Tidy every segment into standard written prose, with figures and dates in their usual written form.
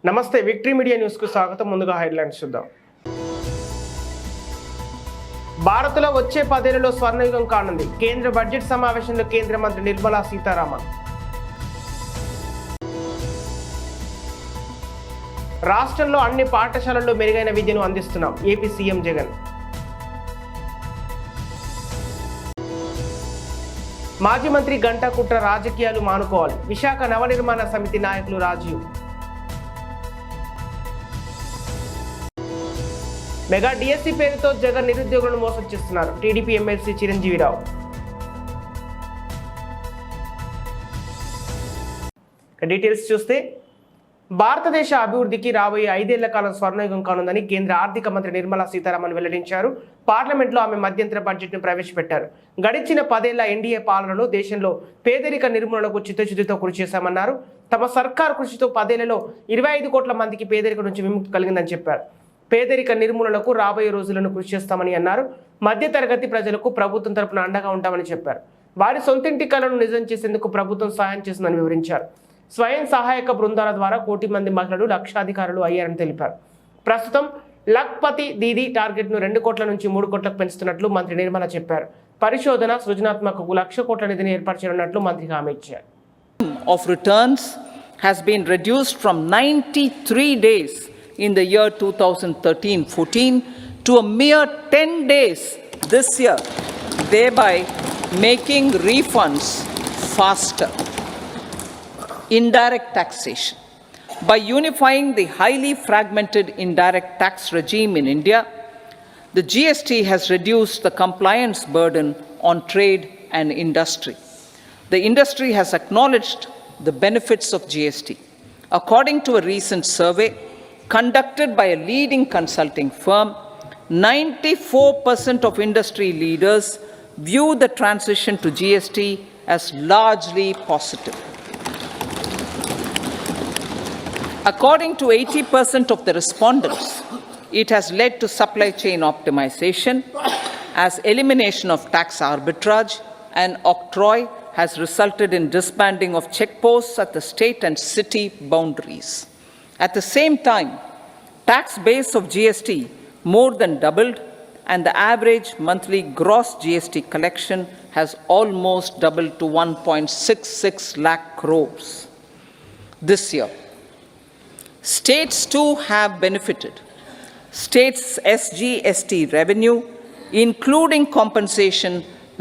నమస్తే victory media news కు స్వాగతం. ముందుగా హెడ్లైన్స్ చూద్దాం. భారత్లో వచ్చే 10 ఏళ్లలో స్వర్ణయుగం కానుంది. కేంద్ర బడ్జెట్ సమావేశంలో కేంద్ర మంత్రి నిర్మలా సీతారామన్. రాష్ట్రంలో అన్ని పాఠశాలల్లో మెరుగైన విద్యను అందిస్తున్నాం. AP CM Jagan. మాజీ మంత్రి గంటా కుట్ర రాజకీయాలు మానుకోవాలి. విశాఖ నవనిర్మాణ సమితి నాయకులు రాజీవ్. మెగా డిఎస్సీ పేరుతో జగన్ నిరుద్యోగులను మోసం చేస్తున్నారు. TDP MLC Chiranjeevirao. డీటెయిల్స్ చూస్తే భారతదేశ అభివృద్ధికి రాబోయే 5 ఏళ్ల కాలం స్వర్ణయుగం కానుందని కేంద్ర ఆర్థిక మంత్రి నిర్మలా సీతారామన్ వెల్లడించారు. పార్లమెంట్లో ఆమె మధ్యంతర బడ్జెట్ను ప్రవేశపెట్టారు. గడిచిన 10 ఏళ్ల ఎన్డీఏ పాలనలో దేశంలో పేదరిక నిర్మూలనకు చిత్తశుద్ధితో కృషి చేశామన్నారు. తమ సర్కారు కృషితో 10 ఏళ్లలో 25 కోట్ల మందికి పేదరిక నుంచి విముక్తి కలిగిందని చెప్పారు. పేదరిక నిర్మూలనకు రాబోయే రోజులను కృషి చేస్తామని అన్నారు. మధ్యతరగతి ప్రజలకు ప్రభుత్వం తరపున అండగా ఉంటామని చెప్పారు. వారి సొంతింటి కలను నిజం చేసేందుకు ప్రభుత్వం సహాయం చేస్తుందని వివరించారు. స్వయం సహాయక బృందాల ద్వారా 1 కోటి మంది మహిళలు లక్షాధికారులు అయ్యారని తెలిపారు. ప్రస్తుతం లఖ్పతి దీదీ టార్గెట్ను 2 కోట్ల నుంచి 3 కోట్లకు పెంచుతున్నట్లు మంత్రి నిర్మల చెప్పారు. పరిశోధన సృజనాత్మకకు 1,00,000 కోట్ల నిధిని ఏర్పాటు చేయనున్నట్లు మంత్రి హామీ ఇచ్చారు. Of returns has been reduced from 93 days in the year 2013-14 to a mere 10 days this year, thereby making refunds faster. Indirect taxation. By unifying the highly fragmented indirect tax regime in India, the GST has reduced the compliance burden on trade and industry. The industry has acknowledged the benefits of GST. According to a recent survey conducted by a leading consulting firm, 94% of industry leaders view the transition to GST as largely positive. According to 80% of the respondents, it has led to supply chain optimization, as elimination of tax arbitrage and octroi has resulted in disbanding of checkposts at the state and city boundaries. At the same time, tax base of GST more than doubled, and the average monthly gross GST collection has almost doubled to 1.66 lakh crores this year. States too have benefited. States' SGST revenue, including compensation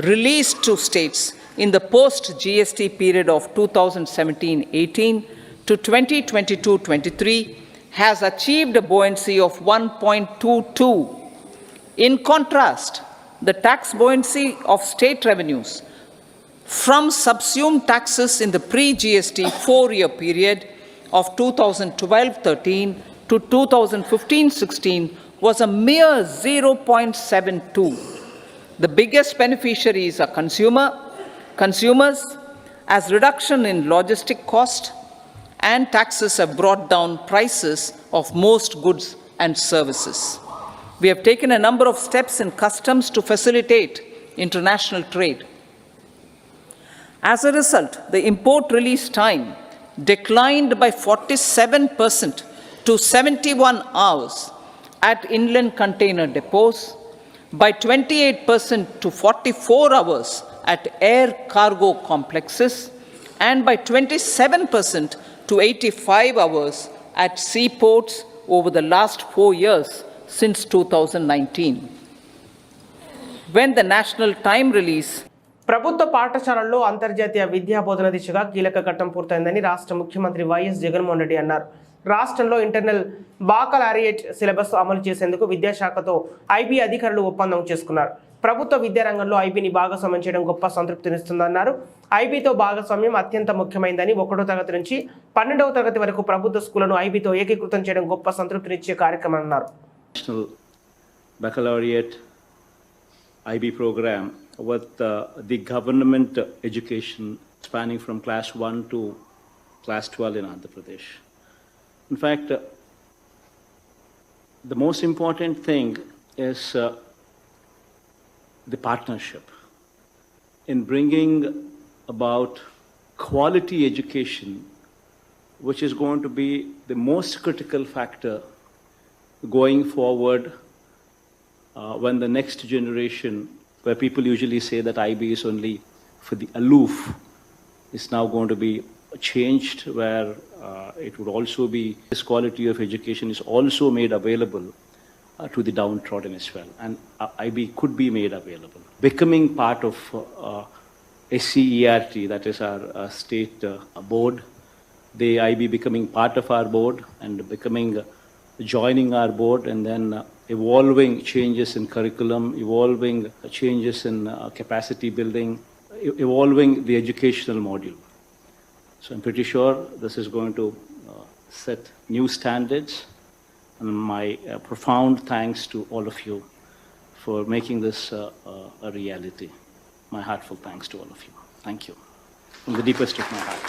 released to states in the post-GST period of 2017-18 to 2022-23, has achieved a buoyancy of 1.22. In contrast, the tax buoyancy of state revenues from subsumed taxes in the pre-GST 4-year period of 2012-13 to 2015-16 was a mere 0.72. The biggest beneficiaries are consumers, as reduction in logistic cost and taxes have brought down prices of most goods and services. We have taken a number of steps in customs to facilitate international trade. As a result, the import release time declined by 47% to 71 hours at inland container depots, by 28% to 44 hours at air cargo complexes, and by 27% to 85 hours at seaports over the last 4 years since 2019. When the national time release ప్రభుత్వ పాఠశాలల్లో అంతర్జాతీయ విద్యా బోధన దిశగా కీలక ఘట్టం పూర్తయిందని రాష్ట్ర ముఖ్యమంత్రి వైఎస్ జగన్మోహన్ రెడ్డి అన్నారు. రాష్ట్రంలో ఇంటర్నల్ బాకలారియట్ సిలబస్ అమలు చేసేందుకు విద్యాశాఖతో ఐబీ అధికారులు ఒప్పందం చేసుకున్నారు. ప్రభుత్వ విద్యారంగంలో ఐబీని భాగస్వామ్యం చేయడం గొప్ప సంతృప్తినిస్తుందన్నారు. ఐబీతో భాగస్వామ్యం అత్యంత ముఖ్యమైనదని 1వ తరగతి నుంచి 12వ తరగతి వరకు ప్రభుత్వ స్కూళ్లను ఐబీతో ఏకీకృతం చేయడం గొప్ప సంతృప్తినిచ్చే కార్యక్రమం అన్నారు. Baccalaureate IB program with the government education spanning from class 1 to class 12 in Andhra Pradesh. In fact, the most important thing is the partnership in bringing about quality education which is going to be the most critical factor going forward when the next generation, where people usually say that IB is only for the aloof, is now going to be changed, where it would also be, this quality of education is also made available to the downtrodden as well, and IB could be made available. Becoming part of SCERT, that is our state board, the IB becoming part of our board and joining our board, and then evolving changes in curriculum, evolving changes in capacity building, evolving the educational module. So I'm pretty sure this is going to set new standards, and my profound thanks to all of you for making this a reality. My heartfelt thanks to all of you. Thank you. From the deepest of my heart.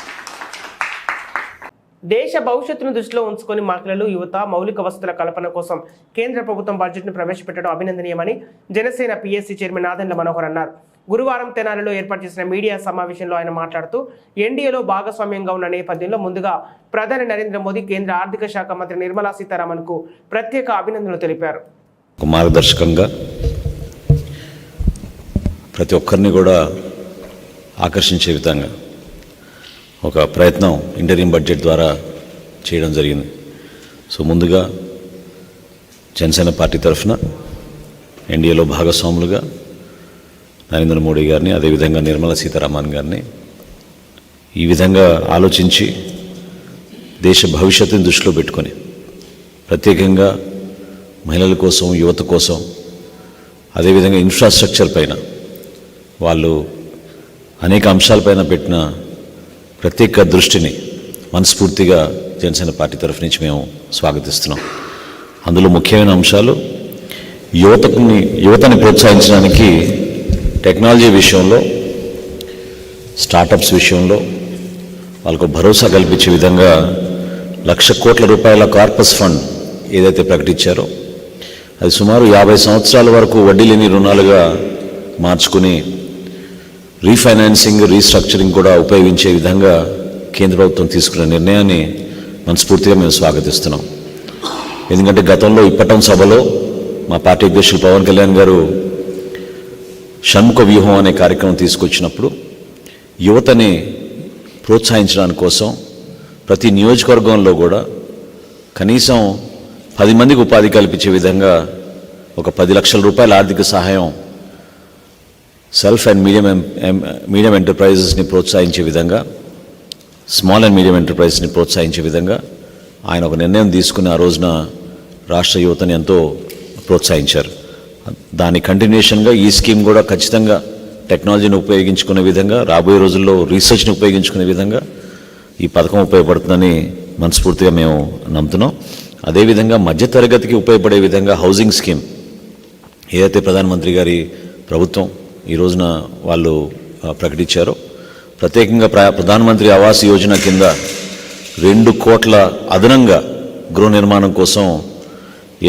దేశ భవిష్యత్తును దృష్టిలో ఉంచుకొని మహిళలు, యువత మౌలిక వసతుల కల్పన కోసం కేంద్ర ప్రభుత్వం బడ్జెట్ను ప్రవేశపెట్టడం అభినందనీయమని జనసేన పిఎస్సి చైర్మన్ నాదెండ్ల మనోహర్ అన్నారు. గురువారం తెనాలిలో ఏర్పాటు చేసిన మీడియా సమావేశంలో ఆయన మాట్లాడుతూ ఎన్డీఏలో భాగస్వామ్యంగా ఉన్న నేపథ్యంలో ముందుగా ప్రధాని నరేంద్ర మోదీ, కేంద్ర ఆర్థిక శాఖ మంత్రి నిర్మలా సీతారామన్కు ప్రత్యేక అభినందనలు తెలిపారు. మార్గదర్శకంగా ప్రతి ఒక్కరిని కూడా ఆకర్షించే విధంగా ఒక ప్రయత్నం ఇంటరియం బడ్జెట్ ద్వారా చేయడం జరిగింది. సో ముందుగా జనసేన పార్టీ తరఫున ఎన్డీఏలో భాగస్వాములుగా నరేంద్ర మోడీ గారిని, అదేవిధంగా నిర్మలా సీతారామన్ గారిని ఈ విధంగా ఆలోచించి దేశ భవిష్యత్తుని దృష్టిలో పెట్టుకొని ప్రత్యేకంగా మహిళల కోసం, యువత కోసం, అదేవిధంగా ఇన్ఫ్రాస్ట్రక్చర్ పైన వాళ్ళు అనేక అంశాలపైన పెట్టిన ప్రత్యేక దృష్టిని మనస్ఫూర్తిగా జనసేన పార్టీ తరఫు నుంచి మేము స్వాగతిస్తున్నాం. అందులో ముఖ్యమైన అంశాలు యువతని ప్రోత్సహించడానికి టెక్నాలజీ విషయంలో, స్టార్టప్స్ విషయంలో వాళ్ళకు భరోసా కల్పించే విధంగా 1,00,000 కోట్ల రూపాయల కార్పస్ ఫండ్ ఏదైతే ప్రకటించారో అది సుమారు 50 సంవత్సరాల వరకు వడ్డీ లేని రుణాలుగా మార్చుకుని రీఫైనాన్సింగ్, రీస్ట్రక్చరింగ్ కూడా ఉపయోగించే విధంగా కేంద్ర ప్రభుత్వం తీసుకున్న నిర్ణయాన్ని మనస్ఫూర్తిగా మేము స్వాగతిస్తున్నాం. ఎందుకంటే గతంలో ఇప్పటం సభలో మా పార్టీ అధ్యక్షులు పవన్ కళ్యాణ్ గారు షణ్ముఖ వ్యూహం అనే కార్యక్రమం తీసుకొచ్చినప్పుడు యువతని ప్రోత్సహించడానికి కోసం ప్రతి నియోజకవర్గంలో కూడా కనీసం 10 మందికి ఉపాధి కల్పించే విధంగా ఒక 10 లక్షల రూపాయల ఆర్థిక సహాయం సెల్ఫ్ అండ్ మీడియం ఎంటర్ప్రైజెస్ని ప్రోత్సహించే విధంగా, స్మాల్ అండ్ మీడియం ఎంటర్ప్రైజెస్ని ప్రోత్సహించే విధంగా ఆయన ఒక నిర్ణయం తీసుకుని ఆ రోజున రాష్ట్ర యువతని ఎంతో ప్రోత్సహించారు. దాని కంటిన్యూషన్గా ఈ స్కీమ్ కూడా ఖచ్చితంగా టెక్నాలజీని ఉపయోగించుకునే విధంగా, రాబోయే రోజుల్లో రీసెర్చ్ని ఉపయోగించుకునే విధంగా ఈ పథకం ఉపయోగపడుతుందని మనస్ఫూర్తిగా మేము నమ్ముతున్నాం. అదేవిధంగా మధ్యతరగతికి ఉపయోగపడే విధంగా హౌసింగ్ స్కీమ్ ఏదైతే ప్రధానమంత్రి గారి ప్రభుత్వం ఈ రోజున వాళ్ళు ప్రకటించారో, ప్రత్యేకంగా ప్రధానమంత్రి ఆవాస్ యోజన కింద 2 కోట్ల అదనంగా గృహ నిర్మాణం కోసం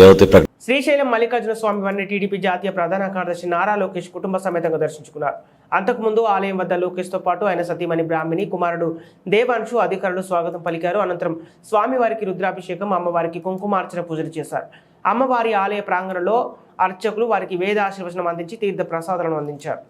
ఏవైతే శ్రీశైలం మల్లికార్జున స్వామి వారిని టీడీపీ జాతీయ ప్రధాన కార్యదర్శి నారా లోకేష్ కుటుంబ సమేతంగా దర్శించుకున్నారు. అంతకుముందు ఆలయం వద్ద లోకేష్తో పాటు ఆయన సతీమణి బ్రాహ్మిణి, కుమారుడు దేవాంశు అధికారులు స్వాగతం పలికారు. అనంతరం స్వామివారికి రుద్రాభిషేకం, అమ్మవారికి కుంకుమార్చన పూజలు చేశారు. అమ్మవారి ఆలయ ప్రాంగణంలో అర్చకులు వారికి వేద ఆశీర్వచనం అందించి తీర్థ ప్రసాదాలను అందించారు.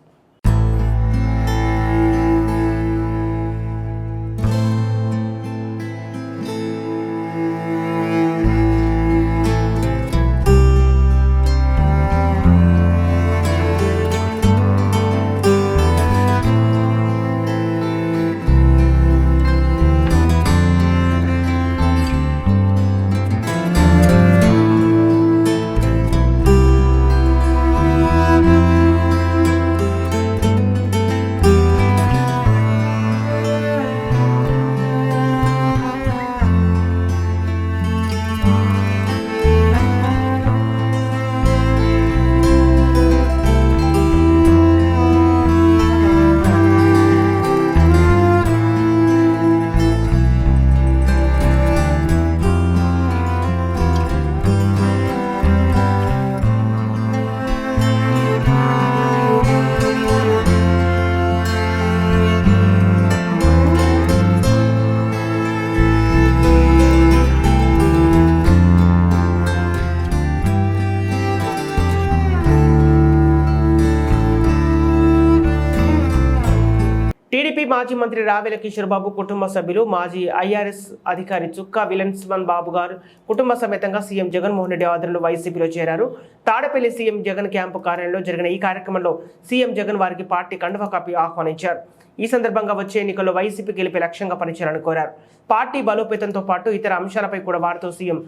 మాజీ మంత్రి రావెల కిషోర్ బాబు కుటుంబ సభ్యులు, మాజీ ఐఆర్ఎస్ అధికారి చుక్కా విలన్స్మన్ బాబు గారు కుటుంబ సమేతంగా సీఎం జగన్మోహన్ రెడ్డి ఆధ్వర్యంలో వైసీపీలో చేరారు. తాడపల్లి సీఎం జగన్ క్యాంపు కార్యాలయంలో జరిగిన ఈ కార్యక్రమంలో సీఎం జగన్ వారికి పార్టీ కండువా కప్పి ఆహ్వానించారు. ఈ సందర్భంగా వచ్చే ఎన్నికల్లో వైసీపీ గెలిపే లక్ష్యంగా పనిచేయాలని కోరారు. పార్టీ బలోపేతంతో పాటు ఇతర అంశాలపై కూడా వారితో సీఎం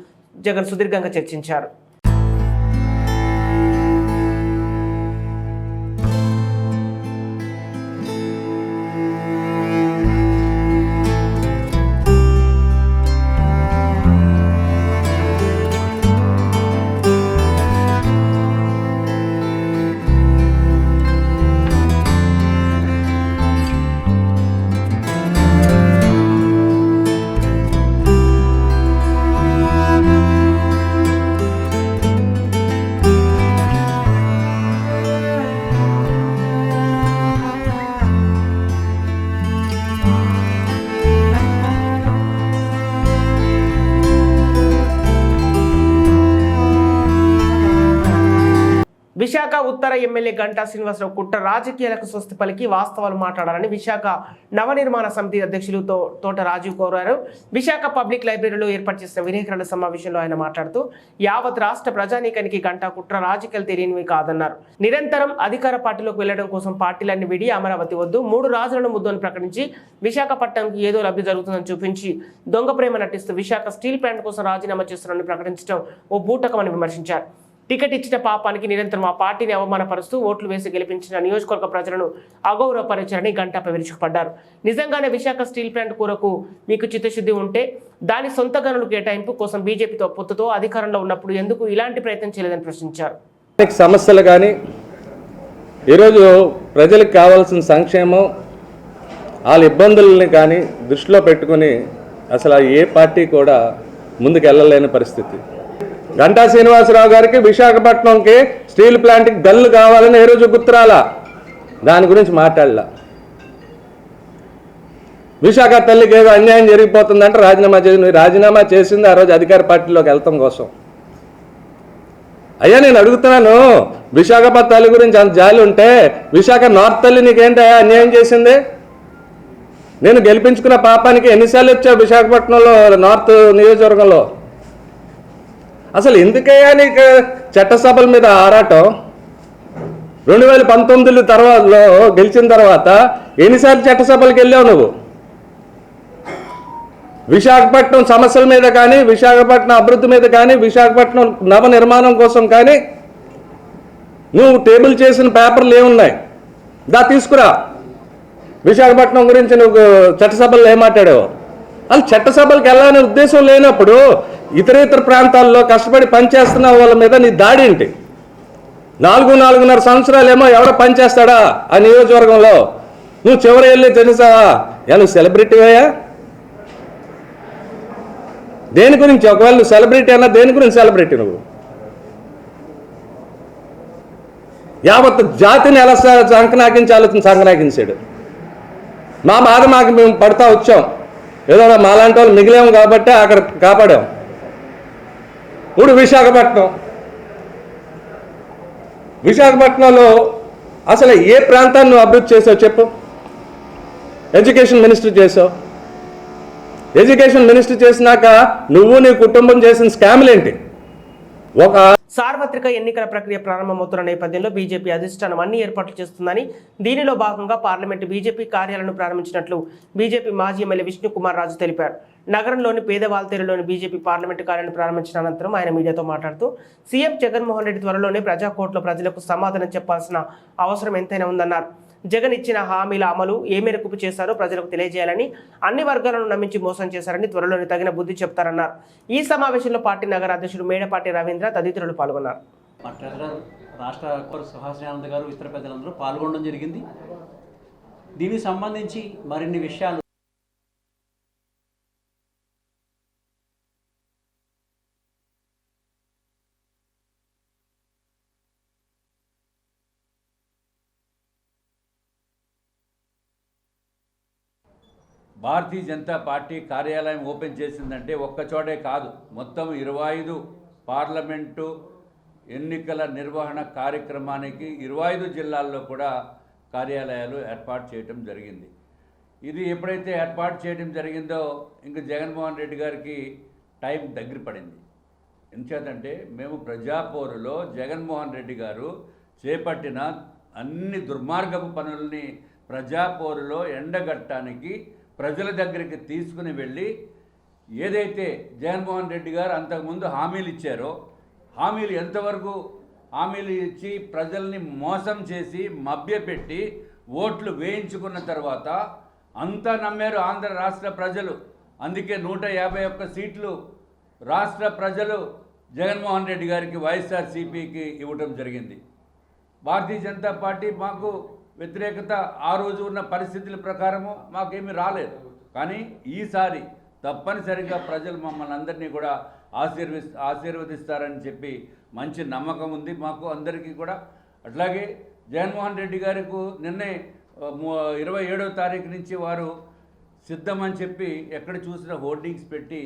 జగన్ సుదీర్ఘంగా చర్చించారు. విశాఖ ఉత్తర ఎమ్మెల్యే గంటా శ్రీనివాసరావు కుట్ర రాజకీయాలకు స్వస్తి పలికి వాస్తవాలు మాట్లాడాలని విశాఖ నవనిర్మాణ సమితి అధ్యక్షులు తోట రాజీవ్ కోరారు. విశాఖ పబ్లిక్ లైబ్రరీలో ఏర్పాటు చేసిన విలేకరుల సమావేశంలో ఆయన మాట్లాడుతూ యావత్ రాష్ట్ర ప్రజానీకానికి గంటా కుట్ర రాజకీయాలు తెలియనివి కాదన్నారు. నిరంతరం అధికార పార్టీలోకి వెళ్లడం కోసం పార్టీలన్నీ విడి అమరావతి వద్దు, 3 రాజులను ముద్దు అని ప్రకటించి విశాఖపట్నంకి ఏదో లబ్ధి జరుగుతుందని చూపించి దొంగ ప్రేమ నటిస్తూ విశాఖ స్టీల్ ప్లాంట్ కోసం రాజీనామా చేస్తున్నారని ప్రకటించడం ఓ బూటకమని విమర్శించారు. టికెట్ ఇచ్చిన పాపానికి నిరంతరం ఆ పార్టీని అవమానపరుస్తూ ఓట్లు వేసి గెలిపించిన నియోజకవర్గ ప్రజలను అగౌరవపరిచారని గంటాపై విరుచుకుపడ్డారు. నిజంగానే విశాఖ స్టీల్ ప్లాంట్ కూరకు మీకు చిత్తశుద్ధి ఉంటే దాని సొంత గనులు కేటాయింపు కోసం బీజేపీతో పొత్తుతో అధికారంలో ఉన్నప్పుడు ఎందుకు ఇలాంటి ప్రయత్నం చేయలేదని ప్రశ్నించారు. సమస్యలు కానీ ఈరోజు ప్రజలకు కావాల్సిన సంక్షేమం వాళ్ళ ఇబ్బందులని కానీ దృష్టిలో పెట్టుకుని అసలు ఏ పార్టీ కూడా ముందుకు వెళ్ళలేని పరిస్థితి. గంటా శ్రీనివాసరావు గారికి విశాఖపట్నంకి స్టీల్ ప్లాంట్కి గల్లు కావాలని ఏ రోజు గుర్తురాలా, దాని గురించి మాట్లాడలా. విశాఖ తల్లికి ఏదో అన్యాయం జరిగిపోతుందంటే రాజీనామా చేసింది ఆ రోజు అధికార పార్టీలోకి వెళ్తాం కోసం. అయ్యా నేను అడుగుతున్నాను, విశాఖపట్నం తల్లి గురించి అంత జాలి ఉంటే విశాఖ నార్త్ తల్లి నీకేంటయ్యా అన్యాయం చేసింది? నేను గెలిపించుకున్న పాపానికి ఎన్నిసార్లు వచ్చావు విశాఖపట్నంలో నార్త్ నియోజకవర్గంలో? అసలు ఎందుకయ్యా నీకు చట్టసభల మీద ఆరాటం? 2019 తర్వాత గెలిచిన తర్వాత ఎన్నిసార్లు చట్టసభలకు వెళ్ళావు నువ్వు? విశాఖపట్నం సమస్యల మీద కానీ, విశాఖపట్నం అభివృద్ధి మీద కానీ, విశాఖపట్నం నవ నిర్మాణం కోసం కానీ నువ్వు టేబుల్ చేసిన పేపర్లు ఏమున్నాయి? తీసుకురా. విశాఖపట్నం గురించి నువ్వు చట్టసభల్లో ఏం మాట్లాడావు? వాళ్ళు చట్టసభలకు వెళ్ళాలనే ఉద్దేశం లేనప్పుడు ఇతర ప్రాంతాల్లో కష్టపడి పనిచేస్తున్న వాళ్ళ మీద నీ దాడి ఏంటి? 4.5 సంవత్సరాలు ఏమో ఎవడో పనిచేస్తాడా ఆ నియోజకవర్గంలో? నువ్వు చివరి వెళ్ళి తెలుసావా? నువ్వు సెలబ్రిటీవయ్యా? దేని గురించి? ఒకవేళ నువ్వు సెలబ్రిటీ అన్నా దేని గురించి సెలబ్రిటీ? నువ్వు యావత్ జాతిని ఎలా సంకనాకించాడు. మా బాధ మాకు మేము పడతా వచ్చాం, ఏదో మాలాంటి వాళ్ళు మిగిలేము కాబట్టి అక్కడ కాపాడాం. ఇప్పుడు విశాఖపట్నంలో అసలు ఏ ప్రాంతాన్ని నువ్వు అభివృద్ధి చేసావు చెప్పు? ఎడ్యుకేషన్ మినిస్టర్ చేసావు. ఎడ్యుకేషన్ మినిస్టర్ చేసినాక నువ్వు నీ కుటుంబం చేసిన స్కామ్లు ఏంటి? సార్వత్రిక ఎన్నికల ప్రక్రియ ప్రారంభమవుతున్న నేపథ్యంలో బీజేపీ అధిష్టానం అన్ని ఏర్పాట్లు చేస్తుందని, దీనిలో భాగంగా పార్లమెంటు బీజేపీ కార్యాలయాలను ప్రారంభించినట్లు బీజేపీ మాజీ ఎమ్మెల్యే విష్ణుకుమార్ రాజు తెలిపారు. నగరంలోని పేదవాల్తేరులోని బీజేపీ పార్లమెంటు కార్యాలయం ప్రారంభించిన అనంతరం ఆయన మీడియాతో మాట్లాడుతూ సీఎం జగన్మోహన్ రెడ్డి త్వరలోనే ప్రజాకోర్టులో ప్రజలకు సమాధానం చెప్పాల్సిన అవసరం ఎంతైనా ఉందన్నారు. జగన్ ఇచ్చిన హామీల అమలు ఏ మేరకు చేశారో ప్రజలకు తెలియజేయాలని, అన్ని వర్గాలను నమ్మించి మోసం చేశారని త్వరలోనే తగిన బుద్ధి చెప్తారన్నారు. ఈ సమావేశంలో పార్టీ నగర అధ్యక్షుడు మేడపాటి రవీంద్ర తదితరులు పాల్గొన్నారు. రాష్ట్ర సుహాసిని ఆనంద్ గారు ఇతర పెద్దలందరూ పాల్గొనడం జరిగింది. దీనికి సంబంధించి మరిన్ని విషయాలు భారతీయ జనతా పార్టీ కార్యాలయం ఓపెన్ చేసిందంటే ఒక్కచోటే కాదు, మొత్తం 25 పార్లమెంటు ఎన్నికల నిర్వహణ కార్యక్రమానికి 25 జిల్లాల్లో కూడా కార్యాలయాలు ఏర్పాటు చేయటం జరిగింది. ఇది ఎప్పుడైతే ఏర్పాటు చేయడం జరిగిందో ఇంక జగన్మోహన్ రెడ్డి గారికి టైం దగ్గర పడింది. ఎందుచేతంటే మేము ప్రజాపోరులో జగన్మోహన్ రెడ్డి గారు చేపట్టిన అన్ని దుర్మార్గపు పనుల్ని ప్రజాపోరులో ఎండగట్టడానికి ప్రజల దగ్గరికి తీసుకుని వెళ్ళి ఏదైతే జగన్మోహన్ రెడ్డి గారు అంతకుముందు హామీలు ఇచ్చారో హామీలు ఎంతవరకు హామీలు ఇచ్చి ప్రజల్ని మోసం చేసి మభ్యపెట్టి ఓట్లు వేయించుకున్న తర్వాత అంతా నమ్మారు ఆంధ్ర రాష్ట్ర ప్రజలు. అందుకే 151 సీట్లు రాష్ట్ర ప్రజలు జగన్మోహన్ రెడ్డి గారికి వైఎస్ఆర్సీపీకి ఇవ్వడం జరిగింది. భారతీయ జనతా పార్టీ మాకు వ్యతిరేకత ఆ రోజు ఉన్న పరిస్థితుల ప్రకారము మాకేమీ రాలేదు. కానీ ఈసారి తప్పనిసరిగా ప్రజలు మమ్మల్ని అందరినీ కూడా ఆశీర్వదిస్తారని చెప్పి మంచి నమ్మకం ఉంది మాకు అందరికీ కూడా. అట్లాగే జగన్మోహన్ రెడ్డి గారికి నిన్నే 27వ తారీఖు నుంచి వారు సిద్ధమని చెప్పి ఎక్కడ చూసిన హోర్డింగ్స్ పెట్టి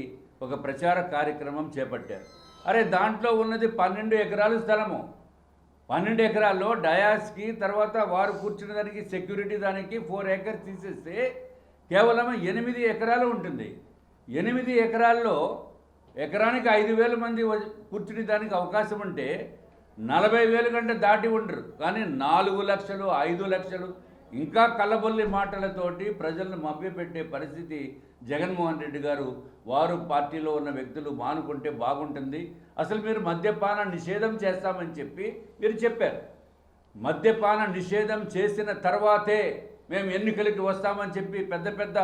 ఒక ప్రచార కార్యక్రమం చేపట్టారు. అరే దాంట్లో ఉన్నది 12 ఎకరాల స్థలము. 12 ఎకరాల్లో డయాస్కి తర్వాత వారు కూర్చున్న దానికి సెక్యూరిటీ దానికి 4 ఏకర్స్ తీసేస్తే కేవలం 8 ఎకరాలు ఉంటుంది. 8 ఎకరాల్లో ఎకరానికి 5,000 మంది కూర్చుని దానికి అవకాశం ఉంటే 40,000 కంటే దాటి ఉండరు. కానీ 4 లక్షలు 5 లక్షలు ఇంకా కళ్ళబొల్లి మాటలతోటి ప్రజలను మభ్యపెట్టే పరిస్థితి జగన్మోహన్ రెడ్డి గారు వారు పార్టీలో ఉన్న వ్యక్తులు మానుకుంటే బాగుంటుంది. అసలు మీరు మద్యపాన నిషేధం చేస్తామని చెప్పి మీరు చెప్పారు. మద్యపాన నిషేధం చేసిన తర్వాతే మేము ఎన్నికలకి వస్తామని చెప్పి పెద్ద పెద్ద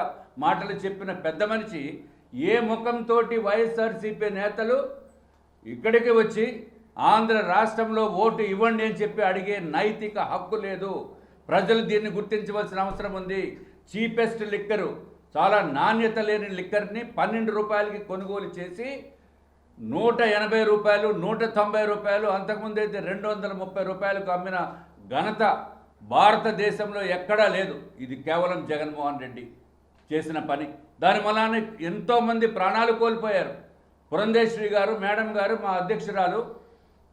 మాటలు చెప్పిన పెద్ద మనిషి ఏ ముఖంతో వైఎస్ఆర్సీపీ నేతలు ఇక్కడికి వచ్చి ఆంధ్ర రాష్ట్రంలో ఓటు ఇవ్వండి అని చెప్పి అడిగే నైతిక హక్కు లేదు. ప్రజలు దీన్ని గుర్తించవలసిన అవసరం ఉంది. చీపెస్ట్ లిక్కరు, చాలా నాణ్యత లేని లిక్కర్ని 12 రూపాయలకి కొనుగోలు చేసి 180 రూపాయలు 190 రూపాయలు అంతకుముందు అయితే 230 రూపాయలకు అమ్మిన ఘనత భారతదేశంలో ఎక్కడా లేదు. ఇది కేవలం జగన్మోహన్ రెడ్డి చేసిన పని. దాని వలన ఎంతోమంది ప్రాణాలు కోల్పోయారు. పురంధేశ్వరి గారు మేడం గారు మా అధ్యక్షురాలు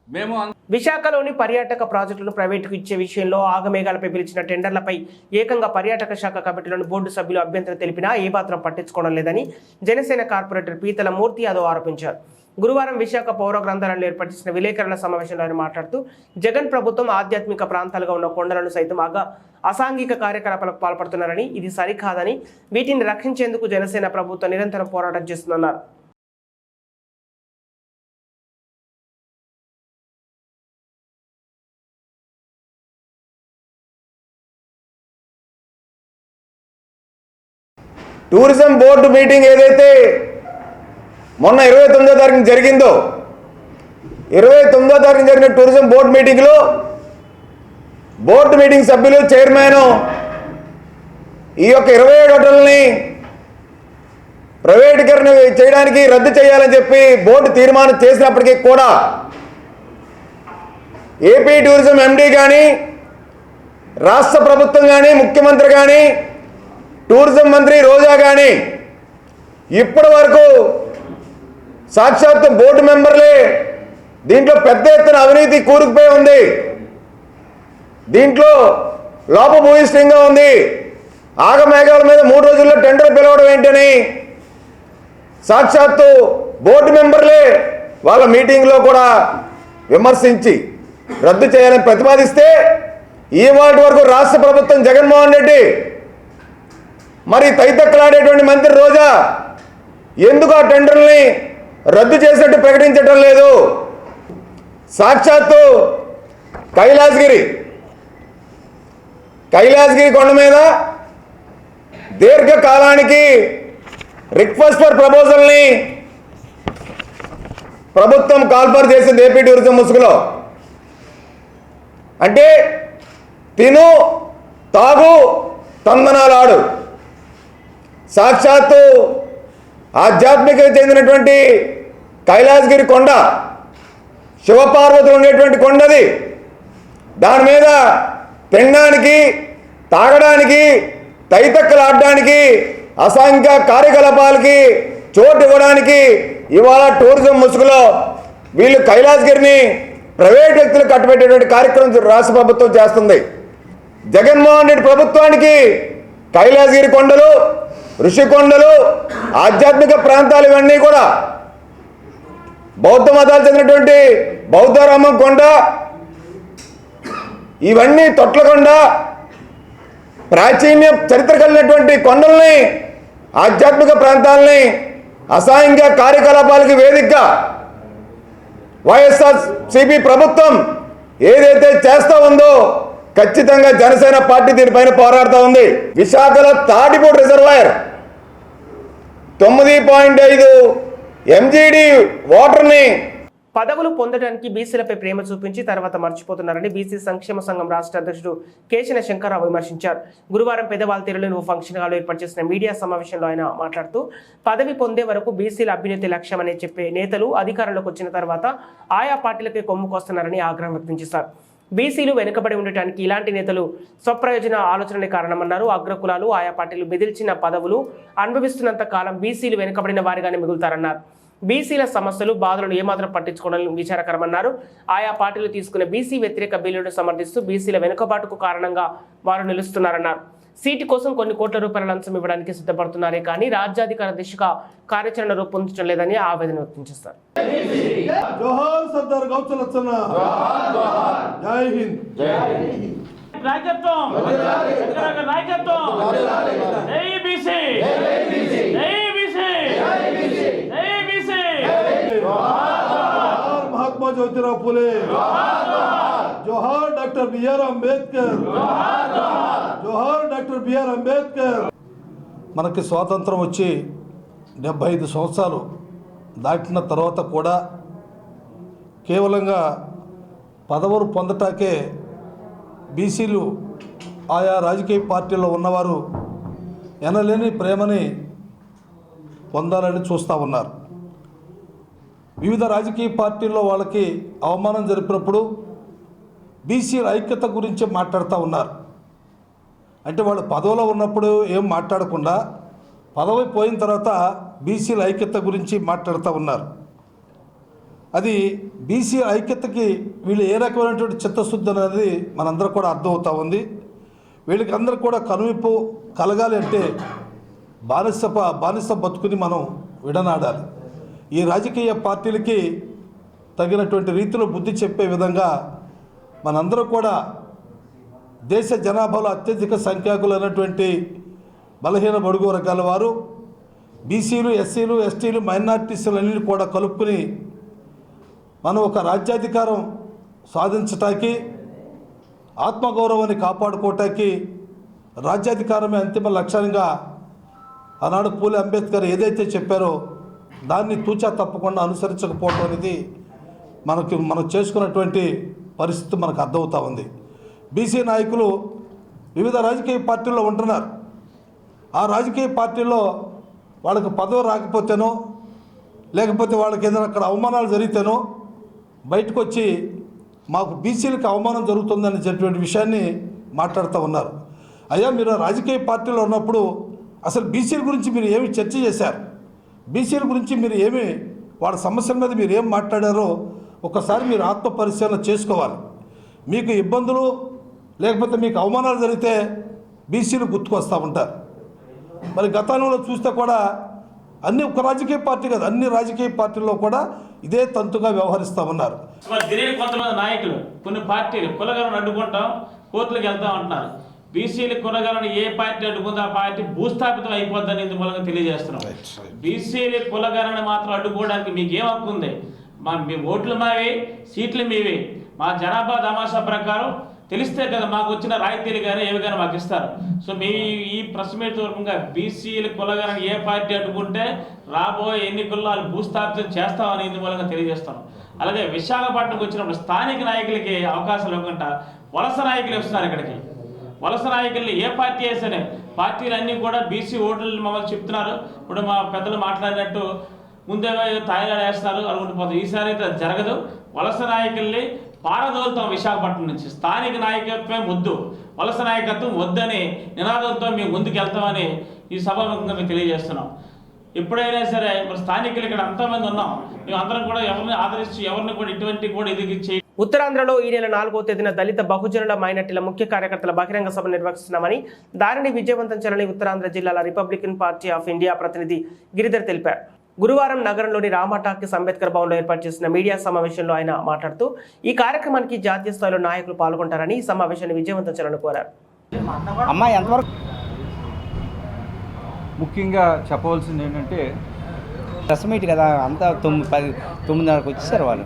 మేము విశాఖలోని పర్యాటక ప్రాజెక్టులను ప్రైవేటుకు ఇచ్చే విషయంలో ఆగమేఘాలపై పిలిచిన టెండర్లపై ఏకంగా పర్యాటక శాఖ కమిటీలోని బోర్డు సభ్యులు అభ్యంతరం తెలిపినా ఏ మాత్రం పట్టించుకోవడం లేదని జనసేన కార్పొరేటర్ పీతల మూర్తి యాదవ్ ఆరోపించారు. గురువారం విశాఖ పౌర గ్రంథాలయంలో ఏర్పాటు విలేకరుల సమావేశంలో ఆయన మాట్లాడుతూ జగన్ ప్రభుత్వం ఆధ్యాత్మిక ప్రాంతాలుగా ఉన్న కొండలను సైతం అసాంఘిక కార్యకలాపాలకు పాల్పడుతున్నారని, ఇది సరికాదని, వీటిని రక్షించేందుకు జనసేన ప్రభుత్వం నిరంతరం పోరాటం చేస్తుందన్నారు. టూరిజం బోర్డు మీటింగ్ ఏదైతే మొన్న 29వ తారీఖున జరిగిందో 29వ తారీఖున జరిగిన టూరిజం బోర్డు మీటింగ్లో బోర్డు మీటింగ్ సభ్యులు చైర్మన్ ఈ యొక్క 27 హోటల్ని ప్రైవేటీకరణ చేయడానికి రద్దు చేయాలని చెప్పి బోర్డు తీర్మానం చేసినప్పటికీ కూడా ఏపీ టూరిజం ఎండీ కానీ రాష్ట్ర ప్రభుత్వం కానీ ముఖ్యమంత్రి కానీ టూరిజం మంత్రి రోజా కానీ ఇప్పటి వరకు సాక్షాత్తు బోర్డు మెంబర్లే దీంట్లో పెద్ద ఎత్తున అవినీతి కూరుకుపోయి ఉంది. దీంట్లో లోపభూయిష్టంగా ఉంది. ఆగమేఘాల మీద 3 రోజుల్లో టెండర్ పిలవడం ఏంటని సాక్షాత్తు బోర్డు మెంబర్లే వాళ్ళ మీటింగ్లో కూడా విమర్శించి రద్దు చేయాలని ప్రతిపాదిస్తే ఈవాటి వరకు రాష్ట్ర ప్రభుత్వం జగన్మోహన్ రెడ్డి మరి తైతక్కలాడేటువంటి మంత్రి రోజా ఎందుకు ఆ టెండర్ని రద్దు చేసినట్టు ప్రకటించడం లేదు? సాక్షాత్తు కైలాసగిరి కొండ మీద దీర్ఘకాలానికి రిక్వెస్ట్ ఫర్ ప్రపోజల్ని ప్రభుత్వం కాల్ఫర్ చేసింది ఏపీ టూరిజం ముసుగులో. అంటే తిను తాగు తందనాలు ఆడు. సాక్షాత్తు ఆధ్యాత్మికత చెందినటువంటి కైలాసగిరి కొండ శివపార్వతులు ఉండేటువంటి కొండది. దాని మీద తినడానికి తాగడానికి తైతక్కలాడడానికి అసాంఘిక కార్యకలాపాలకి చోటు ఇవ్వడానికి ఇవాళ టూరిజం ముసుగులో వీళ్ళు కైలాసగిరిని ప్రైవేట్ వ్యక్తులు కట్టబెట్టేటువంటి కార్యక్రమం రాష్ట్ర ప్రభుత్వం చేస్తుంది. జగన్మోహన్ రెడ్డి ప్రభుత్వానికి కైలాసగిరి కొండలు, ఋషికొండలు, ఆధ్యాత్మిక ప్రాంతాలు ఇవన్నీ కూడా బౌద్ధ మతాలు చెందినటువంటి బౌద్ధరామం కొండ, ఇవన్నీ తొట్లకొండ, ప్రాచీన చరిత్ర కలిగినటువంటి కొండల్ని, ఆధ్యాత్మిక ప్రాంతాలని అసాంఘిక కార్యకలాపాలకి వేదికగా వైఎస్ఆర్సీపీ ప్రభుత్వం ఏదైతే చేస్తూ ఉందో ఖచ్చితంగా జనసేన పార్టీ దీనిపైన పోరాడుతూ ఉంది. విశాఖలో తాటిపూడి రిజర్వాయర్ 9.5 MGD వాటర్ని పదవులు పొందడానికి బీసీలపై ప్రేమ చూపించి తర్వాత మర్చిపోతున్నారని బీసీ సంక్షేమ సంఘం రాష్ట్ర అధ్యక్షుడు కేశన శంకర్రావు విమర్శించారు. గురువారం పెదవాల్తీరులో ఫంక్షన్ హాల్లో ఏర్పాటు చేసిన మీడియా సమావేశంలో ఆయన మాట్లాడుతూ పదవి పొందే వరకు బీసీల అభ్యున్నతి లక్ష్యమని చెప్పే నేతలు అధికారంలోకి వచ్చిన తర్వాత ఆయా పార్టీలకే కొమ్ముకొస్తున్నారని ఆగ్రహం వ్యక్తం చేశారు. బీసీలు వెనుకబడి ఉండటానికి ఇలాంటి నేతలు స్వప్రయోజన ఆలోచనలే కారణమన్నారు. అగ్రకులాలు ఆయా పార్టీలు బెదిరించిన పదవులు అనుభవిస్తున్నంత కాలం బీసీలు వెనుకబడిన వారిగానే మిగులుతారన్నారు. బీసీల సమస్యలు బాధలను ఏమాత్రం పట్టించుకోవడం విచారకరమన్నారు. ఆయా పార్టీలు తీసుకున్న బీసీ వ్యతిరేక బిల్లును సమర్థిస్తూ బీసీల వెనుకబాటుకు కారణంగా వారు నిలుస్తున్నారన్నారు. సీటు కోసం కొన్ని కోట్ల రూపాయల లంచం ఇవ్వడానికి సిద్ధపడుతున్నారే కానీ రాజ్యాధికార దిశగా కార్యాచరణ రూపొందించడం లేదని ఆవేదన వ్యక్తం చేస్తారు. జోహార్ సర్దార్ గౌతు లచ్చన్న, జై హింద్. నాయకత్వం, నాయకత్వం, జై బీసీ, జై బీసీ, జై బీసీ. జోహార్ మహాత్మా జ్యోతిరావు ఫులే, జోహార్ డాక్టర్ బిఆర్ అంబేద్కర్, జోహార్ డాక్టర్ బిఆర్ అంబేద్కర్. మనకి స్వాతంత్రం వచ్చి 75 సంవత్సరాలు దాటిన తర్వాత కూడా కేవలంగా పదవులు పొందటాకే బీసీలు ఆయా రాజకీయ పార్టీల్లో ఉన్నవారు ఎనలేని ప్రేమని పొందాలని చూస్తూ ఉన్నారు. వివిధ రాజకీయ పార్టీల్లో వాళ్ళకి అవమానం జరిపినప్పుడు బీసీల ఐక్యత గురించి మాట్లాడుతూ ఉన్నారు. అంటే వాళ్ళు పదవిలో ఉన్నప్పుడు ఏం మాట్లాడకుండా పదవి పోయిన తర్వాత బీసీల ఐక్యత గురించి మాట్లాడుతూ ఉన్నారు. అది బీసీ ఐక్యతకి వీళ్ళు ఏ రకమైనటువంటి చిత్తశుద్ధి అనేది మనందరూ కూడా అర్థమవుతూ ఉంది. వీళ్ళకి అందరూ కూడా కనువిప్పు కలగాలి అంటే బానిస బతుకుని మనం విడనాడాలి. ఈ రాజకీయ పార్టీలకి తగినటువంటి రీతిలో బుద్ధి చెప్పే విధంగా మనందరూ కూడా దేశ జనాభాలో అత్యధిక సంఖ్యాకులైనటువంటి బలహీన బడుగు వర్గాల వారు బీసీలు, ఎస్సీలు, ఎస్టీలు, మైనార్టీస్లన్నీ కూడా కలుపుకుని మనం ఒక రాజ్యాధికారం సాధించటానికి, ఆత్మగౌరవాన్ని కాపాడుకోవటానికి రాజ్యాధికారమే అంతిమ లక్ష్యంగా ఆనాడు పూలే అంబేద్కర్ ఏదైతే చెప్పారో దాన్ని తూచా తప్పకుండా అనుసరించకపోవడం అనేది మనం చేసుకున్నటువంటి పరిస్థితి మనకు అర్థమవుతూ ఉంది. బీసీ నాయకులు వివిధ రాజకీయ పార్టీల్లో ఉంటున్నారు. ఆ రాజకీయ పార్టీల్లో వాళ్ళకి పదవి రాకపోతేనో లేకపోతే వాళ్ళకి ఏదైనా అక్కడ అవమానాలు జరిగితేనో బయటకు వచ్చి మాకు బీసీలకు అవమానం జరుగుతుందని చెప్పేటువంటి విషయాన్ని మాట్లాడుతూ ఉన్నారు. అయ్యా, మీరు రాజకీయ పార్టీలో ఉన్నప్పుడు అసలు బీసీల గురించి మీరు ఏమి చర్చ చేశారు? బీసీల గురించి మీరు ఏమి వాళ్ళ సమస్యల మీద మీరు ఏం మాట్లాడారో ఒకసారి మీరు ఆత్మ పరిశీలన చేసుకోవాలి. మీకు ఇబ్బందులు లేకపోతే మీకు అవమానాలు జరిగితే బీసీలు గుర్తుకొస్తూ ఉంటారు. మరి గతంలో చూస్తే కూడా ఒక రాజకీయ పార్టీ కాదు, అన్ని రాజకీయ పార్టీల్లో కూడా ఇదే తంతుగా వ్యవహరిస్తూ ఉన్నారు. దీనికి కొంతమంది నాయకులు కొన్ని పార్టీలు కులగలను అడ్డుకుంటాం, కోర్టులకు వెళ్తాం అంటున్నారు. బీసీలు కులగలను ఏ పార్టీ అడ్డుకుందో ఆ పార్టీ భూస్థాపితం అయిపోద్దని ఇందు మూలంగా తెలియజేస్తున్నాం. బీసీలు కులగలను మాత్రం అడ్డుకోవడానికి మీకు ఏం హక్కు ఉంది? మీ ఓట్లు మావి, సీట్లు మీవి. మా జనాభా తమాషా ప్రకారం తెలిస్తే కదా మాకు వచ్చిన రాయితీలు కానీ ఏవి కానీ మాకు ఇస్తారు. సో మీ ఈ ప్రెస్ మీట్ పూర్వకంగా బీసీలు కులగలను ఏ పార్టీ అడ్డుకుంటే రాబోయే ఎన్నికల్లో వాళ్ళు భూస్థాపితం చేస్తామని ఇందు మూలంగా తెలియజేస్తాం. అలాగే విశాఖపట్నంకి వచ్చినప్పుడు స్థానిక నాయకులకి అవకాశాలు ఇవ్వకుండా వలస నాయకులు వస్తున్నారు ఇక్కడికి. వలస నాయకుల్ని ఏ పార్టీ వేస్తేనే పార్టీలన్నీ కూడా బీసీ ఓట్లు మమ్మల్ని చెప్తున్నారు. ఇప్పుడు మా పెద్దలు మాట్లాడినట్టు ముందే తాయిలాడు వేస్తున్నారు అనుకుంటుపోతాం. ఈసారి అయితే జరగదు. వలస నాయకుల్ని పారదోలుతాం విశాఖపట్నం నుంచి. స్థానిక నాయకత్వం వద్దు, వలస నాయకత్వం వద్దని నినాదంతో మేము ముందుకు వెళ్తామని ఈ సభాముఖంగా మేము తెలియజేస్తున్నాం. ఎప్పుడైనా సరే మరి స్థానికులు ఇక్కడ అంతమంది ఉన్నాం, మేము అందరం కూడా ఎవరిని ఆదరిస్తూ ఎవరిని కూడా ఇటువంటి కూడా ఇది చేయ ఉత్తరాంధ్రలో ఈ నెల 4వ తేదీన దళిత బహుజనుల మైనార్టీల ముఖ్య కార్యకర్తల బహిరంగ సభ నిర్వహిస్తున్నామని, దానిని విజయవంతం చేయాలని ఉత్తరాంధ్ర జిల్లాల రిపబ్లికన్ పార్టీ ఆఫ్ ఇండియా ప్రతినిధి గిరిధర్ తెలిపారు. గురువారం నగరంలోని రామాటాకీస్ అంబేద్కర్ భవన్లో ఏర్పాటు చేసిన మీడియా సమావేశంలో ఆయన మాట్లాడుతూ ఈ కార్యక్రమానికి జాతీయ స్థాయిలో నాయకులు పాల్గొంటారని, ఈ సమావేశాన్ని విజయవంతం చేయాలని కోరారు. ముఖ్యంగా చెప్పవలసింది ఏంటంటే ప్రెస్ మీట్ కదా, అంతా 9:30కి వచ్చేసారు వాళ్ళు.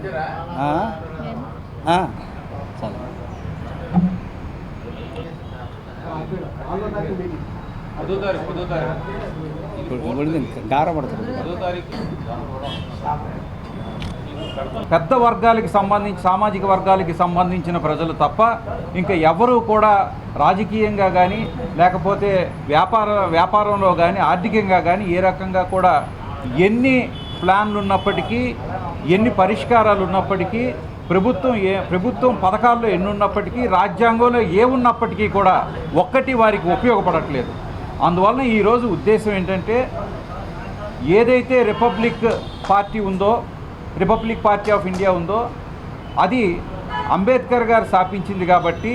పెద్ద వర్గాలకి సంబంధించి సామాజిక వర్గాలకి సంబంధించిన ప్రజలు తప్ప ఇంకా ఎవరూ కూడా రాజకీయంగా కానీ లేకపోతే వ్యాపారంలో కానీ ఆర్థికంగా కానీ ఏ రకంగా కూడా ఎన్ని ప్లాన్లు ఉన్నప్పటికీ ఎన్ని పరిష్కారాలు ఉన్నప్పటికీ ప్రభుత్వం పథకాల్లో ఎన్ని ఉన్నప్పటికీ రాజ్యాంగంలో ఏ ఉన్నప్పటికీ కూడా ఒక్కటి వారికి ఉపయోగపడట్లేదు. అందువలన ఈరోజు ఉద్దేశం ఏంటంటే ఏదైతే రిపబ్లిక్ పార్టీ ఆఫ్ ఇండియా ఉందో అది అంబేద్కర్ గారు స్థాపించింది కాబట్టి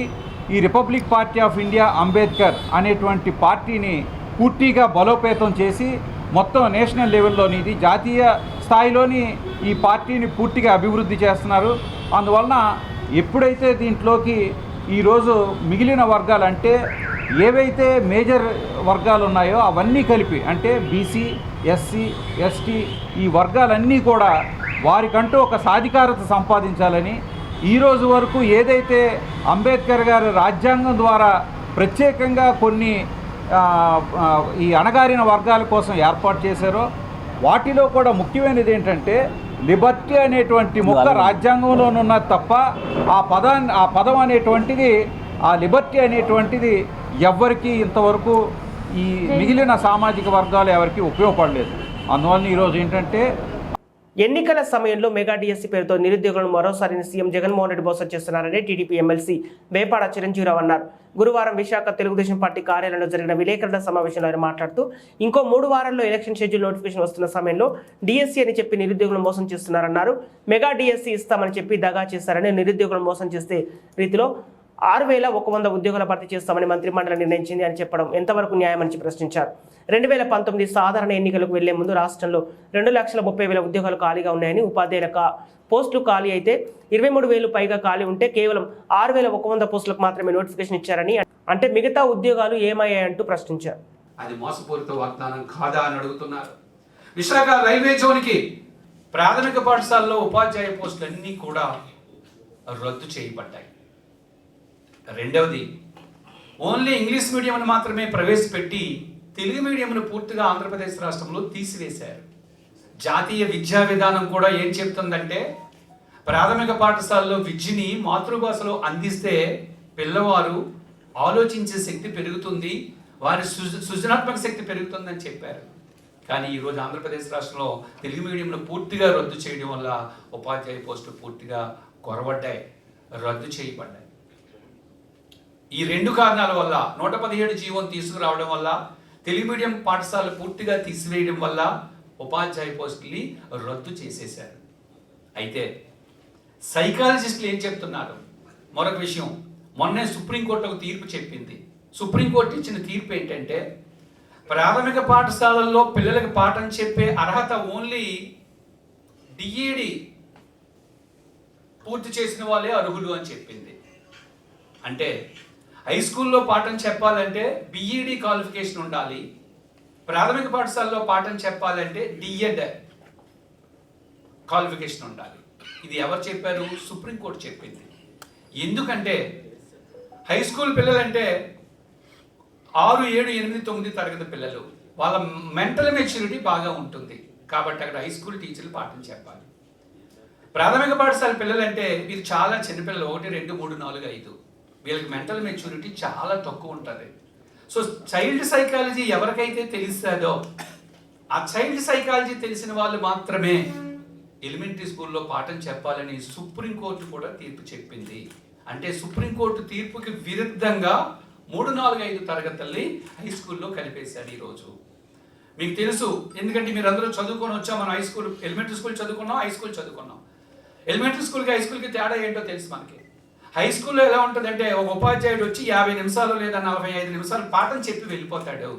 ఈ republic party of India Ambedkar అనేటువంటి పార్టీని పూర్తిగా బలోపేతం చేసి మొత్తం నేషనల్ లెవెల్లోని ఇది జాతీయ స్థాయిలోని ఈ పార్టీని పూర్తిగా అభివృద్ధి చేస్తున్నారు. అందువలన ఎప్పుడైతే దీంట్లోకి ఈరోజు మిగిలిన వర్గాలు అంటే ఏవైతే మేజర్ వర్గాలు ఉన్నాయో అవన్నీ కలిపి అంటే బీసీ, ఎస్సీ, ఎస్టీ ఈ వర్గాలన్నీ కూడా వారికంటూ ఒక సాధికారత సంపాదించాలని, ఈరోజు వరకు ఏదైతే అంబేద్కర్ గారు రాజ్యాంగం ద్వారా ప్రత్యేకంగా కొన్ని ఈ అణగారిన వర్గాల కోసం ఏర్పాటు చేశారో వాటిలో కూడా ముఖ్యమైనది ఏంటంటే లిబర్టీ అనేటువంటి ముక్క రాజ్యాంగంలోనున్నది తప్ప ఆ పదం అనేటువంటిది ఆ లిబర్టీ అనేటువంటిది ఎవ్వరికీ ఇంతవరకు ఈ మిగిలిన సామాజిక వర్గాలు ఎవరికి ఉపయోగపడలేదు. అందువల్ల ఈరోజు ఏంటంటే ఎన్నికల సమయంలో మెగా డిఎస్సీ పేరుతో నిరుద్యోగులను మరోసారి సీఎం జగన్మోహన్ రెడ్డి మోసం చేస్తున్నారని టీడీపీ ఎమ్మెల్సీ వేపాడ చిరంజీవిరావు అన్నారు. గురువారం విశాఖ తెలుగుదేశం పార్టీ కార్యాలయంలో జరిగిన విలేకరుల సమావేశంలో ఆయన మాట్లాడుతూ ఇంకో 3 వారాల్లో ఎలక్షన్ షెడ్యూల్ నోటిఫికేషన్ వస్తున్న సమయంలో డిఎస్సీ అని చెప్పి నిరుద్యోగులను మోసం చేస్తున్నారన్నారు. మెగా డిఎస్సీ ఇస్తామని చెప్పి దగా చేశారని, నిరుద్యోగులను మోసం చేసే రీతిలో 6,100 ఉద్యోగాల భర్తీ చేస్తామని మంత్రిమండలి నిర్ణయించింది అని చెప్పడం ఎంతవరకు న్యాయమని ప్రశ్నించారు. 2019 సాధారణ ఎన్నికలకు వెళ్లే ముందు రాష్ట్రంలో 2,30,000 ఉద్యోగాలు ఖాళీగా ఉన్నాయని, ఉపాధ్యాయుల పోస్టులు ఖాళీ అయితే 23,000 పైగా ఖాళీ ఉంటే కేవలం 6,100 పోస్టులకు మాత్రమే నోటిఫికేషన్ ఇచ్చారని, అంటే మిగతా ఉద్యోగాలు ఏమయ్యాయంటూ ప్రశ్నించారు. అది మోసపూరిత వాగ్దానం కాదా అని అడుగుతున్నారు. విశాఖ రైల్వే జోన్కి ప్రాథమిక పాఠశాలలో ఉపాధ్యాయ పోస్టులన్నీ కూడా రద్దు చేయబడ్డాయి. రెండవది, ఓన్లీ ఇంగ్లీష్ మీడియంను మాత్రమే ప్రవేశపెట్టి తెలుగు మీడియంను పూర్తిగా ఆంధ్రప్రదేశ్ రాష్ట్రంలో తీసివేశారు. జాతీయ విద్యా విధానం కూడా ఏం చెప్తుందంటే ప్రాథమిక పాఠశాలలో విద్యని మాతృభాషలో అందిస్తే పిల్లవారు ఆలోచించే శక్తి పెరుగుతుంది, వారి సృజనాత్మక శక్తి పెరుగుతుందని చెప్పారు. కానీ ఈరోజు ఆంధ్రప్రదేశ్ రాష్ట్రంలో తెలుగు మీడియంను పూర్తిగా రద్దు చేయడం వల్ల ఉపాధ్యాయ పోస్టులు పూర్తిగా కొరవడ్డాయి, రద్దు చేయబడ్డాయి. ఈ 2 కారణాల వల్ల 117 జీవోను తీసుకురావడం వల్ల, తెలుగు మీడియం పాఠశాలలు పూర్తిగా తీసివేయడం వల్ల ఉపాధ్యాయ పోస్టుల్ని రద్దు చేసేశారు. అయితే సైకాలజిస్టులు ఏం చెప్తున్నారు? మరొక విషయం, మొన్నే సుప్రీంకోర్టు ఒక తీర్పు చెప్పింది. సుప్రీంకోర్టు ఇచ్చిన తీర్పు ఏంటంటే ప్రాథమిక పాఠశాలల్లో పిల్లలకు పాఠం చెప్పే అర్హత ఓన్లీ డిఈడి పూర్తి చేసిన వాళ్ళే అర్హులు అని చెప్పింది. అంటే హై స్కూల్లో పాఠం చెప్పాలంటే బిఈడి క్వాలిఫికేషన్ ఉండాలి, ప్రాథమిక పాఠశాలలో పాఠం చెప్పాలంటే డిఎడ్ క్వాలిఫికేషన్ ఉండాలి. ఇది ఎవరు చెప్పారు? సుప్రీంకోర్టు చెప్పింది. ఎందుకంటే హై స్కూల్ పిల్లలంటే 6, 7, 8, 9 తరగతి పిల్లలు, వాళ్ళ మెంటల్ మెచ్యూరిటీ బాగా ఉంటుంది కాబట్టి అక్కడ హై స్కూల్ టీచర్లు పాఠం చెప్పాలి. ప్రాథమిక పాఠశాల పిల్లలంటే వీరు చాలా చిన్నపిల్లలు, 1, 2, 3, 4, 5, వీళ్ళకి మెంటల్ మెచ్యూరిటీ చాలా తక్కువ ఉంటుంది. సో చైల్డ్ సైకాలజీ ఎవరికైతే తెలుస్తుందో ఆ చైల్డ్ సైకాలజీ తెలిసిన వాళ్ళు మాత్రమే ఎలిమెంటరీ స్కూల్లో పాఠం చెప్పాలని సుప్రీంకోర్టు కూడా తీర్పు చెప్పింది. అంటే సుప్రీంకోర్టు తీర్పుకి విరుద్ధంగా 3, 4, 5 తరగతుల్ని హై స్కూల్లో కలిపేశారు ఈరోజు. మీకు తెలుసు, ఎందుకంటే మీరు అందరూ చదువుకొని వచ్చాం, మనం హై స్కూల్ ఎలిమెంటరీ స్కూల్ చదువుకున్నాం, హై స్కూల్ చదువుకున్నాం. ఎలిమెంటరీ స్కూల్కి హై స్కూల్కి తేడా ఏంటో తెలుసు మనకి. హై స్కూల్లో ఎలా ఉంటుందంటే ఒక ఉపాధ్యాయుడు వచ్చి 50 నిమిషాలు లేదా 45 నిమిషాలు పాఠం చెప్పి వెళ్ళిపోతాడు.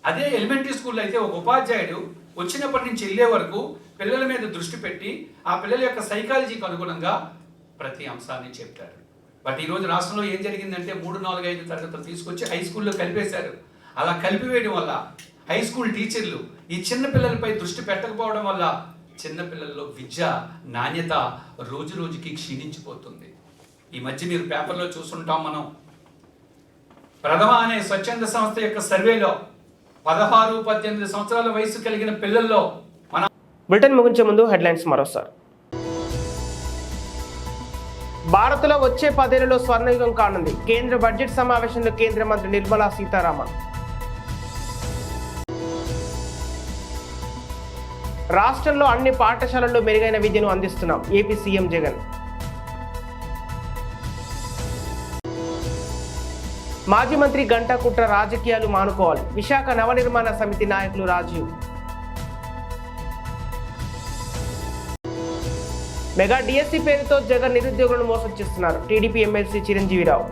అదే ఎలిమెంటరీ స్కూల్లో అయితే ఒక ఉపాధ్యాయుడు వచ్చినప్పటి నుంచి వెళ్ళే వరకు పిల్లల మీద దృష్టి పెట్టి ఆ పిల్లల యొక్క సైకాలజీకి అనుగుణంగా ప్రతి అంశాన్ని చెప్తారు. బట్ ఈరోజు రాష్ట్రంలో ఏం జరిగిందంటే 3, 4, 5 తరగతులు తీసుకొచ్చి హై స్కూల్లో కలిపేశారు. అలా కలిపివేయడం వల్ల హై స్కూల్ టీచర్లు ఈ చిన్న పిల్లలపై దృష్టి పెట్టకపోవడం వల్ల చిన్నపిల్లల్లో విద్య నాణ్యత రోజు రోజుకి క్షీణించిపోతుంది. ఈ మధ్య మీరు పేపర్లో చూస్తుంటాం మనం. ప్రథమ అనే స్వచ్ఛంద సంస్థ యొక్క సర్వేలో 16-18 సంవత్సరాల వయసు కలిగిన పిల్లల్లో మన బులెటిన్ ముగించే ముందు హెడ్లైన్స్ మరోసారి. భారత్లో వచ్చే 10 ఏళ్లలో స్వర్ణయుగం కానుంది. కేంద్ర బడ్జెట్ సమావేశంలో కేంద్ర మంత్రి నిర్మలా సీతారామన్. రాష్ట్రంలో అన్ని పాఠశాలల్లో మెరుగైన విద్యను అందిస్తున్నాం. AP CM Jagan. మాజీ మంత్రి గంటా కుట్ర రాజకీయాలు మానుకోవాలి. విశాఖ నవనిర్మాణ సమితి నాయకులు రాజీవ్. మెగా డిఎస్సీ పేరుతో జగన్ నిరుద్యోగులను మోసం చేస్తున్నారు. TDP MLC Chiranjeevirao.